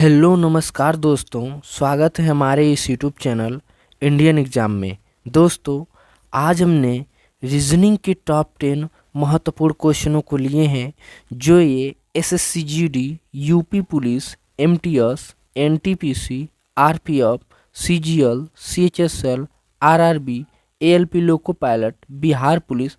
Hello नमस्कार दोस्तों, स्वागत है हमारे इस यूट्यूब चैनल इंडियन एग्ज़ाम में। दोस्तों, आज हमने रीजनिंग के टॉप 10 महत्वपूर्ण क्वेश्चनों को लिए हैं जो ये SSC GD, UP police, MTS, NTPC, RPF, CGL, CHSL, RRB, ALP loco pilot, Bihar police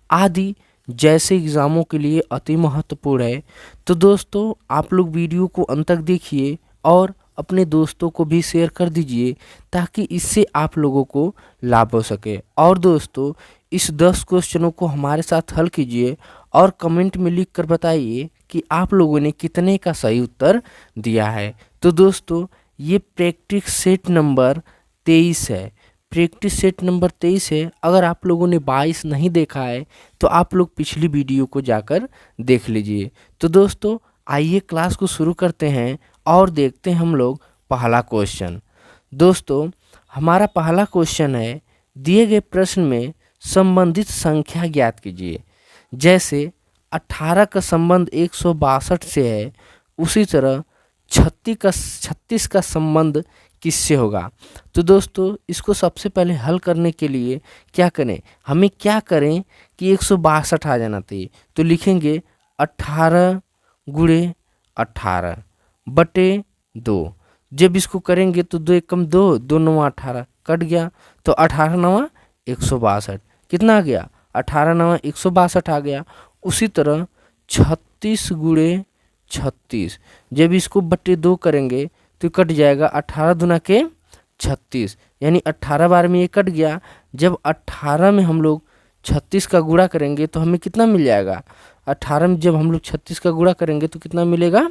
आदि जैसे एग्ज़ामों के लिए अति महत्वपूर्ण है। तो दोस्तों, आप लोग वीडियो को अंत तक देखिए और अपने दोस्तों को भी शेयर कर दीजिए ताकि इससे आप लोगों को लाभ हो सके। और दोस्तों, इस 10 क्वेश्चनों को हमारे साथ हल कीजिए और कमेंट में लिख कर बताइए कि आप लोगों ने कितने का सही उत्तर दिया है। तो दोस्तों, ये प्रैक्टिस सेट नंबर 23 है। प्रैक्टिस सेट नंबर 23 है। अगर आप लोगों ने 22 नहीं देखा है तो आप लोग पिछली वीडियो को जाकर देख लीजिए। तो दोस्तों, आइए क्लास को शुरू करते हैं और देखते हैं हम लोग पहला क्वेश्चन। दोस्तों, हमारा पहला क्वेश्चन है, दिए गए प्रश्न में संबंधित संख्या ज्ञात कीजिए। जैसे 18 का संबंध 162 से है, उसी तरह 36 का संबंध किससे होगा। तो दोस्तों, इसको सबसे पहले हल करने के लिए क्या करें, हमें क्या करें कि 162 आ जाना चाहिए। तो लिखेंगे 18 गुणे 18 बटे 2। जब इसको करेंगे तो 2 एकम 2, 2 नवा 18 कट गया, तो 18 नवा 162 कितना आ गया, 18 नवा 162 आ गया। उसी तरह 36 गुणे 36, जब इसको बटे 2 करेंगे तो कट जाएगा, 18 दूना के 36, यानी 18 बार में ये कट गया। जब 18 में हम लोग 36 का गुणा करेंगे तो हमें कितना मिल जाएगा, 18 में जब हम लोग 36 का गुणा करेंगे तो कितना मिलेगा,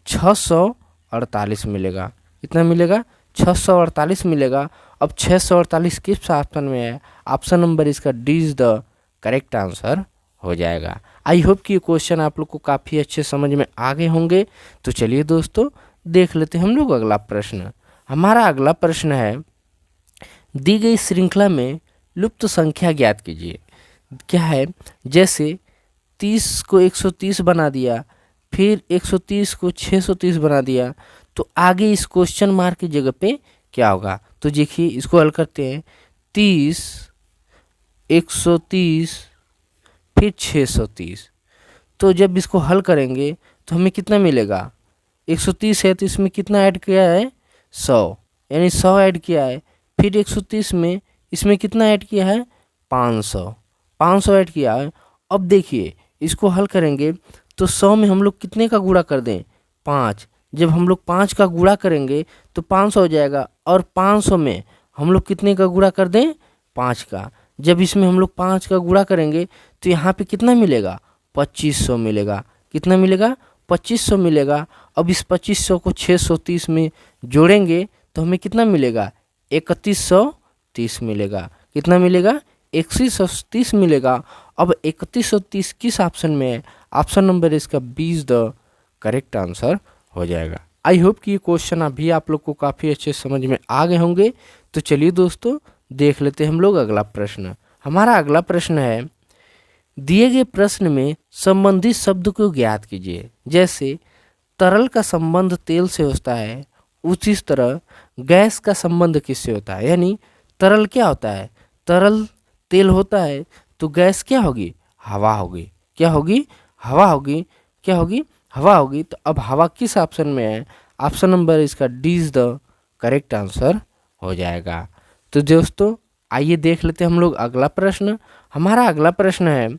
648 मिलेगा। कितना मिलेगा, 648 मिलेगा। अब 648 किस ऑप्शन में है, ऑप्शन नंबर इसका D is the correct answer हो जाएगा। आई होप कि ये क्वेश्चन आप लोग को काफ़ी अच्छे समझ में आ गए होंगे। तो चलिए दोस्तों, देख लेते हैं हम लोग अगला प्रश्न। हमारा अगला प्रश्न है, दी गई श्रृंखला में लुप्त संख्या ज्ञात कीजिए। क्या है, जैसे 30 को 130 बना दिया, फिर 130 को 630 बना दिया, तो आगे इस क्वेश्चन मार्क की जगह पे क्या होगा। तो देखिए, इसको हल करते हैं। 30, 130, फिर 630। तो जब इसको हल करेंगे तो हमें कितना मिलेगा, 130 है तो इसमें कितना ऐड किया है, 100, यानी 100 ऐड किया है। फिर 130 में इसमें कितना ऐड किया है, 500 ऐड किया है। अब देखिए, इसको हल करेंगे तो 100 में हम लोग कितने का गुणा कर दें, 5। जब हम लोग 5 का गुणा करेंगे तो 500 हो जाएगा, और 500 में हम लोग कितने का गुणा कर दें, 5 का। जब इसमें हम लोग 5 का गुणा करेंगे तो यहाँ पे कितना मिलेगा, 2500 मिलेगा। कितना मिलेगा, 2500 मिलेगा। अब इस 2500 को 630 में जोड़ेंगे तो हमें कितना मिलेगा, 3130 मिलेगा। कितना मिलेगा, 3130 मिलेगा। अब 3130 किस ऑप्शन में है, ऑप्शन नंबर इसका 20 द करेक्ट आंसर हो जाएगा। आई होप कि ये क्वेश्चन अभी आप लोग को काफ़ी अच्छे समझ में आ गए होंगे। तो चलिए दोस्तों, देख लेते हैं हम लोग अगला प्रश्न। हमारा अगला प्रश्न है, दिए गए प्रश्न में संबंधित शब्द को ज्ञात कीजिए। जैसे तरल का संबंध तेल से होता है, उसी तरह गैस का संबंध किससे होता है। यानी तरल क्या होता है, तरल तेल होता है, तो गैस क्या होगी, हवा होगी। क्या होगी, हवा होगी। क्या होगी, हवा होगी। तो अब हवा किस ऑप्शन में है, ऑप्शन नंबर इसका D is the correct answer हो जाएगा। तो दोस्तों, आइए देख लेते हैं हम लोग अगला प्रश्न। हमारा अगला प्रश्न है,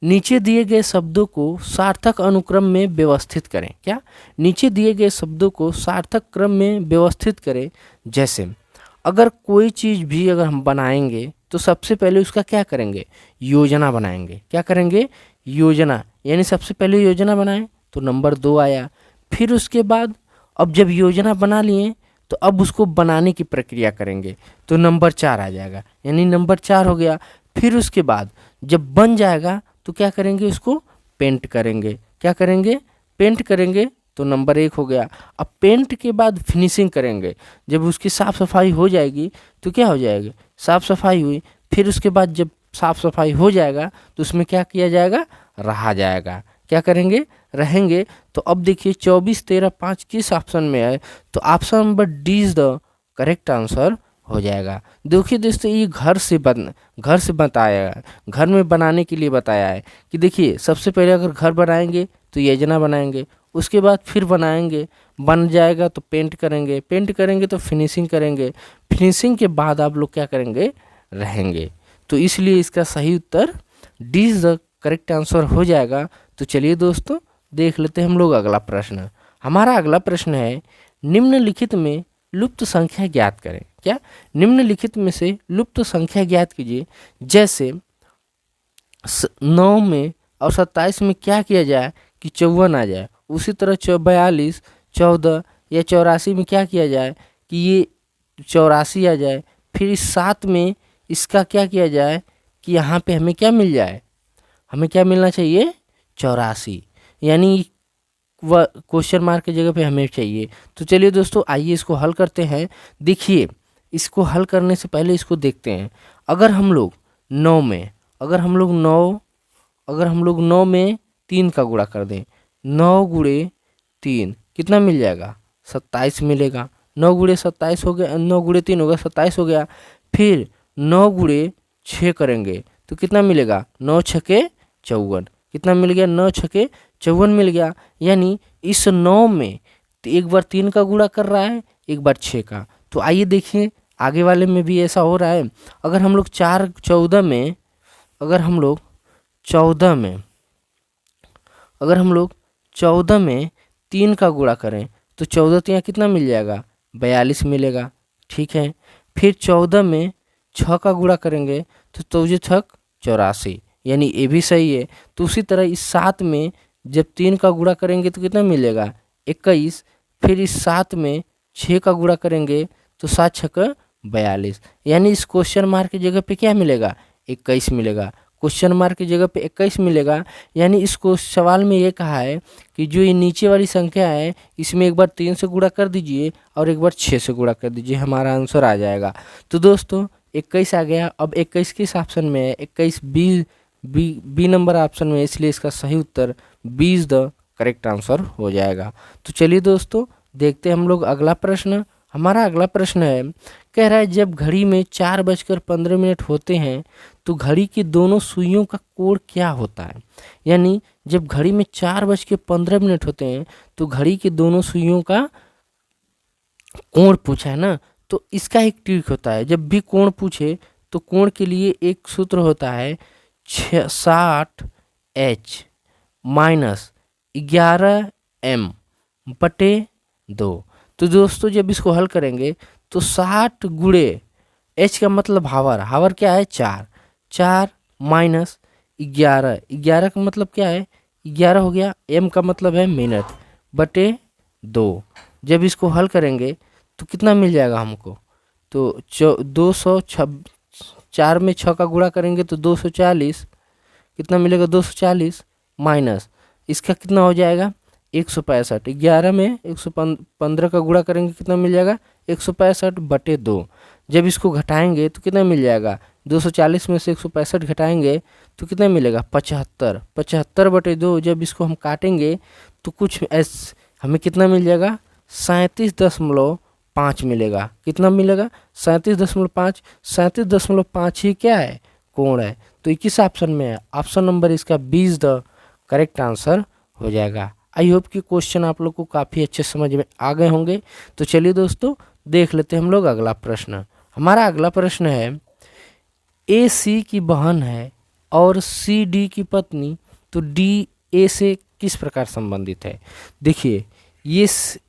नीचे दिए गए शब्दों को सार्थक अनुक्रम में व्यवस्थित करें। क्या, नीचे दिए गए शब्दों को सार्थक क्रम में व्यवस्थित करें। जैसे अगर कोई चीज़ भी अगर हम बनाएंगे तो सबसे पहले उसका क्या करेंगे, योजना बनाएंगे। क्या करेंगे, योजना। यानी सबसे पहले योजना बनाएं तो नंबर 2 आया। फिर उसके बाद अब जब योजना बना लिए तो अब उसको बनाने की प्रक्रिया करेंगे तो नंबर 4 आ जाएगा, यानी नंबर 4 हो गया। फिर उसके बाद जब बन जाएगा तो क्या करेंगे, उसको पेंट करेंगे। क्या करेंगे, पेंट करेंगे तो नंबर 1 हो गया। अब पेंट के बाद फिनिशिंग करेंगे, जब उसकी साफ़ सफाई हो जाएगी तो क्या हो जाएगा, साफ़ सफाई हुई। फिर उसके बाद जब साफ़ सफाई हो जाएगा तो उसमें क्या किया जाएगा, रहा जाएगा। क्या करेंगे, रहेंगे। तो अब देखिए 24, 13, 5 किस ऑप्शन में है, तो option number D is the correct answer हो जाएगा। देखिए दोस्तों ये घर से बताया है, घर में बनाने के लिए बताया है कि देखिए सबसे पहले अगर घर बनाएंगे तो योजना बनाएंगे, उसके बाद फिर बनाएंगे, बन जाएगा तो पेंट करेंगे तो फिनिशिंग करेंगे, फिनिशिंग के बाद आप लोग क्या करेंगे, रहेंगे। तो इसलिए इसका सही उत्तर D is the correct answer हो जाएगा। तो चलिए दोस्तों देख लेते हैं हम लोग अगला प्रश्न। हमारा अगला प्रश्न है निम्नलिखित में लुप्त संख्या ज्ञात करें। क्या, निम्नलिखित में से लुप्त संख्या ज्ञात कीजिए। जैसे 9 में और 27 में क्या किया जाए कि 54 आ जाए, उसी तरह 42, 14 या 84 में क्या किया जाए कि ये 84 आ जाए। फिर इस 7 में इसका क्या किया जाए कि यहाँ पे हमें क्या मिल जाए, हमें क्या मिलना चाहिए, 84, यानी वह क्वेश्चन मार्क की जगह पे हमें चाहिए। तो चलिए दोस्तों आइए इसको हल करते हैं। देखिए इसको हल करने से पहले इसको देखते हैं। अगर हम लोग 9 में अगर हम लोग 9 में 3 का गुणा कर दें, 9 गुणे 3 कितना मिल जाएगा, 27 मिलेगा। 9 गुणे 27 हो गया, 9 गुणे 3 होगा 27 हो गया। फिर 9 गुणे 6 करेंगे तो कितना मिलेगा, 9 छके 54, कितना मिल गया, 9 छके 54 मिल गया। यानी इस 9 में एक बार 3 का गुणा कर रहा है, एक बार 6 का। तो आइए देखिए आगे वाले में भी ऐसा हो रहा है। अगर हम लोग 14 में अगर हम लोग 14 में 3 का गुणा करें तो 14 तो यहाँ कितना मिल जाएगा, 42 मिलेगा। ठीक है, फिर 14 में 6 का गुणा करेंगे तो 14 छक 84, यानी ये भी सही है। तो उसी तरह इस 7 में जब 3 का गुणा करेंगे तो कितना मिलेगा, 21। फिर इस 7 में 6 का गुणा करेंगे तो 7 छक 42, यानी इस क्वेश्चन मार्क की जगह पे क्या मिलेगा, 21 मिलेगा। क्वेश्चन मार्क की जगह पे 21 मिलेगा। यानी इसको सवाल में ये कहा है कि जो ये नीचे वाली संख्या है इसमें एक बार 3 से गुणा कर दीजिए और एक बार 6 से गुणा कर दीजिए, हमारा आंसर आ जाएगा। तो दोस्तों 21 आ गया। अब 21 किस ऑप्शन में है, 21 बी नंबर ऑप्शन में, इसलिए इसका सही उत्तर B is the correct answer हो जाएगा। तो चलिए दोस्तों देखते हैं हम लोग अगला प्रश्न। हमारा अगला प्रश्न है, कह रहा है जब घड़ी में 4:15 होते हैं तो घड़ी की दोनों सुइयों का कोण क्या होता है। यानी जब घड़ी में 4:15 होते हैं तो घड़ी की दोनों सुइयों का कोण पूछा है ना, तो इसका एक ट्रिक होता है। जब भी कोण पूछे तो कोण के लिए एक सूत्र होता है 60H माइनस 11m/2। तो दोस्तों जब इसको हल करेंगे तो 60 गुणे H का मतलब हावर क्या है, 4 माइनस 11 का मतलब क्या है, 11 हो गया। m का मतलब है मिनट बटे 2। जब इसको हल करेंगे तो कितना मिल जाएगा हमको, तो 4 में 6 का गुणा करेंगे तो 240, कितना मिलेगा, 240 माइनस इसका कितना हो जाएगा 165। 11 में 115 का गुणा करेंगे कितना मिल जाएगा, 165/2। जब इसको घटाएंगे तो कितना मिल जाएगा, 240 में से 165 घटाएंगे तो कितना मिलेगा, 75। 75/2 जब इसको हम काटेंगे तो कुछ हमें कितना मिल जाएगा, 37.5 मिलेगा। कितना मिलेगा, 37.5। 37.5 ही क्या है, कोण है। तो 21 ऑप्शन में है, ऑप्शन नंबर इसका 20 द करेक्ट आंसर हो जाएगा। आई होप कि क्वेश्चन आप लोग को काफ़ी अच्छे समझ में आ गए होंगे। तो चलिए दोस्तों देख लेते हैं हम लोग अगला प्रश्न। हमारा अगला प्रश्न है, ए सी की बहन है और सी डी की पत्नी, तो डी ए से किस प्रकार संबंधित है। देखिए ये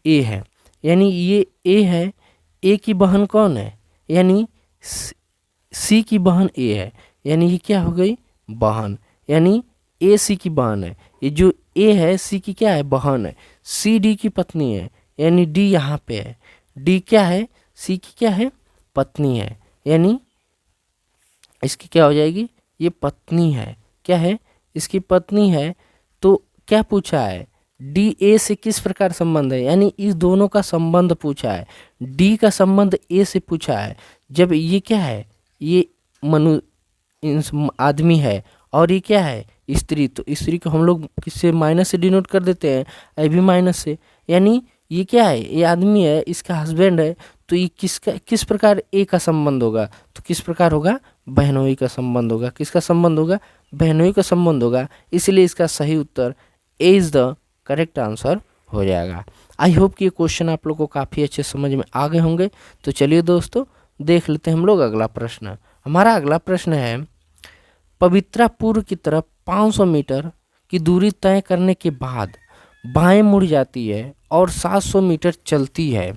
ए है, यानी ये ए है, ए की बहन कौन है, यानी सी की बहन ए है, यानी ये क्या हो गई, बहन, यानी ए सी की बहन है। ये जो ए है सी की क्या है, बहन है। सी डी की पत्नी है, यानी डी यहाँ पे है, डी क्या है, सी की क्या है, पत्नी है, यानी इसकी क्या हो जाएगी, ये पत्नी है, क्या है, इसकी पत्नी है। तो क्या पूछा है, डी ए से किस प्रकार संबंध है, यानी इस दोनों का संबंध पूछा है। डी का संबंध ए से पूछा है। जब ये क्या है, ये आदमी है और ये क्या है, स्त्री, तो स्त्री को हम लोग किससे माइनस से डिनोट कर देते हैं, ए भी माइनस से। यानी ये क्या है, ये आदमी है, इसका हस्बैंड है, तो ये किस प्रकार ए का संबंध होगा, तो किस प्रकार होगा, बहनोई का संबंध होगा। किसका संबंध होगा, बहनोई का संबंध होगा। इसलिए इसका सही उत्तर ए इज द करेक्ट आंसर हो जाएगा। आई होप कि ये क्वेश्चन आप लोग को काफ़ी अच्छे समझ में आ गए होंगे। तो चलिए दोस्तों देख लेते हैं हम लोग अगला प्रश्न। हमारा अगला प्रश्न है, पवित्रा पूर्व की तरफ 500 मीटर की दूरी तय करने के बाद बाएं मुड़ जाती है और 700 मीटर चलती है,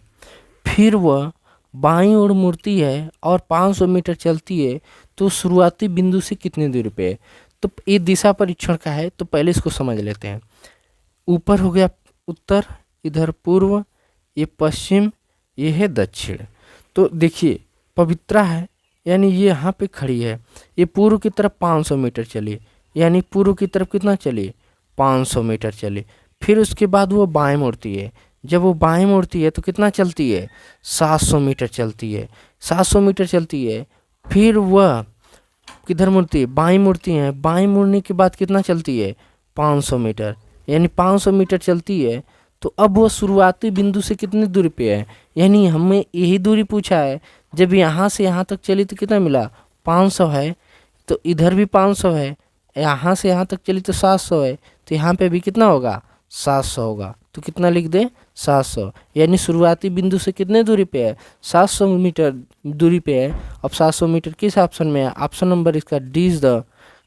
फिर वह बाईं ओर मुड़ती है और 500 मीटर चलती है, तो शुरुआती बिंदु से कितनी दूरी पे है। तो ये दिशा परीक्षण का है, तो पहले इसको समझ लेते हैं। ऊपर हो गया उत्तर, इधर पूर्व, ये पश्चिम, ये है दक्षिण। तो देखिए पवित्रा है, यानी ये यहाँ पे खड़ी है, ये पूर्व की तरफ 500 मीटर चली, यानी पूर्व की तरफ कितना चली, 500 मीटर चली। फिर उसके बाद वो बाएं मुड़ती है, जब वो बाएं मुड़ती है तो कितना चलती है, 700 मीटर चलती है। 700 मीटर चलती है, फिर वह किधर मुड़ती है, बाएं मुड़ती है। बाएं मुड़ने के बाद कितना चलती है, 500 मीटर, यानी 500 मीटर चलती है। तो अब वो शुरुआती बिंदु से कितनी दूरी पे है, यानी हमें यही दूरी पूछा है। जब यहाँ से यहाँ तक चली तो कितना मिला, 500 है, तो इधर भी 500 है, यहाँ से यहाँ तक चली तो 700 है, तो यहाँ पे भी कितना होगा, 700 होगा। तो कितना लिख दें, 700, यानी शुरुआती बिंदु से कितने दूरी पे है, 700 मीटर दूरी पे है। अब 700 मीटर किस ऑप्शन में है, ऑप्शन नंबर इसका D is the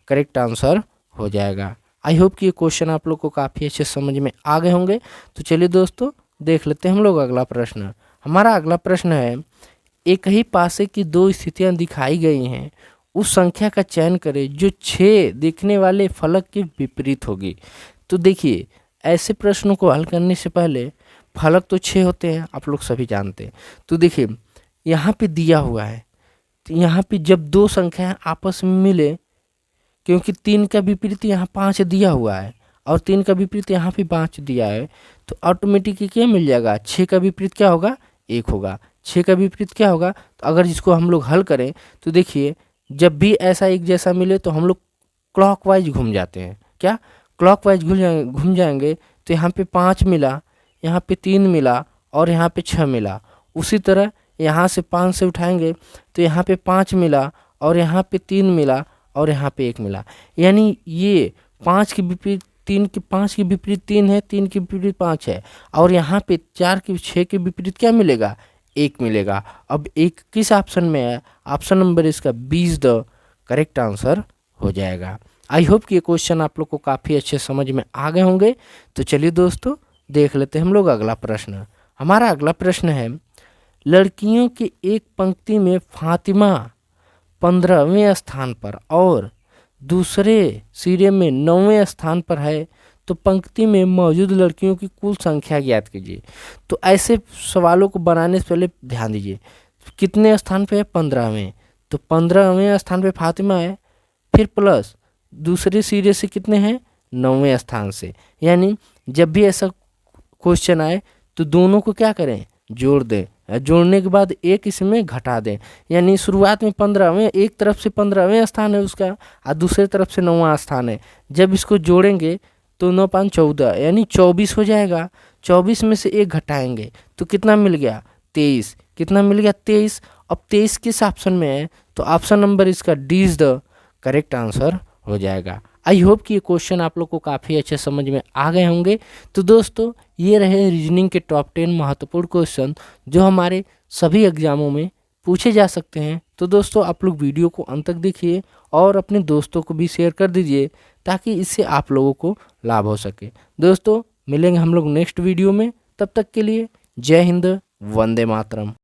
correct answer हो जाएगा। आई होप कि ये क्वेश्चन आप लोग को काफ़ी अच्छे समझ में आ गए होंगे। तो चलिए दोस्तों देख लेते हैं हम लोग अगला प्रश्न। हमारा अगला प्रश्न है, एक ही पासे की दो स्थितियां दिखाई गई हैं, उस संख्या का चयन करें जो 6 दिखने वाले फलक के विपरीत होगी। तो देखिए ऐसे प्रश्नों को हल करने से पहले फलक तो 6 होते हैं, आप लोग सभी जानते हैं। तो देखिए यहाँ पे दिया हुआ है, तो यहाँ पे जब दो संख्याएं आपस में मिले, क्योंकि 3 का विपरीत यहाँ 5 दिया हुआ है और 3 का विपरीत यहाँ भी 5 दिया है, तो ऑटोमेटिकली क्या मिल जाएगा, 6 का विपरीत क्या होगा, 1 होगा। 6 का विपरीत क्या होगा, तो अगर जिसको हम लोग हल करें तो देखिए जब भी ऐसा एक जैसा मिले तो हम लोग क्लॉकवाइज घूम जाते हैं। क्या, क्लॉकवाइज घूम जाएंगे। तो यहाँ पे 5 मिला, यहाँ पे 3 मिला और यहाँ पे 6 मिला। उसी तरह यहाँ से 5 से उठाएंगे तो यहाँ पे 5 मिला और यहाँ पे 3 मिला और यहाँ पे 1 मिला। यानी ये 5 के विपरीत 3 के 5 के विपरीत 3 है, 3 के विपरीत 5 है, और यहाँ पे 4 के 6 के विपरीत क्या मिलेगा, 1 मिलेगा। अब 1 किस ऑप्शन में है, ऑप्शन नंबर इसका B is the correct answer हो जाएगा। आई होप कि ये क्वेश्चन आप लोग को काफ़ी अच्छे समझ में आ गए होंगे। तो चलिए दोस्तों देख लेते हैं हम लोग अगला प्रश्न। हमारा अगला प्रश्न है, लड़कियों की एक पंक्ति में फातिमा 15वें स्थान पर और दूसरे सिरे में 9वें स्थान पर है, तो पंक्ति में मौजूद लड़कियों की कुल संख्या ज्ञात कीजिए। तो ऐसे सवालों को बनाने से पहले ध्यान दीजिए, कितने स्थान पे है, 15वें, तो 15वें स्थान पे फातिमा है, फिर प्लस दूसरे सिरे से कितने हैं, 9वें स्थान से। यानी जब भी ऐसा क्वेश्चन आए तो दोनों को क्या करें, जोड़ दें, जोड़ने के बाद एक इसमें घटा दें। यानी शुरुआत में 15वें, एक तरफ से 15वें स्थान है उसका और दूसरे तरफ से 9वां स्थान है। जब इसको जोड़ेंगे तो 9 5 14, यानी 24 हो जाएगा। 24 में से एक घटाएंगे तो कितना मिल गया, 23। कितना मिल गया, 23। अब 23 किस ऑप्शन में है, तो ऑप्शन नंबर इसका D is the correct answer हो जाएगा। आई होप कि ये क्वेश्चन आप लोग को काफ़ी अच्छे समझ में आ गए होंगे। तो दोस्तों ये रहे रीजनिंग के टॉप 10 महत्वपूर्ण क्वेश्चन जो हमारे सभी एग्जामों में पूछे जा सकते हैं। तो दोस्तों आप लोग वीडियो को अंत तक देखिए और अपने दोस्तों को भी शेयर कर दीजिए ताकि इससे आप लोगों को लाभ हो सके। दोस्तों मिलेंगे हम लोग नेक्स्ट वीडियो में, तब तक के लिए जय हिंद, वंदे मातरम।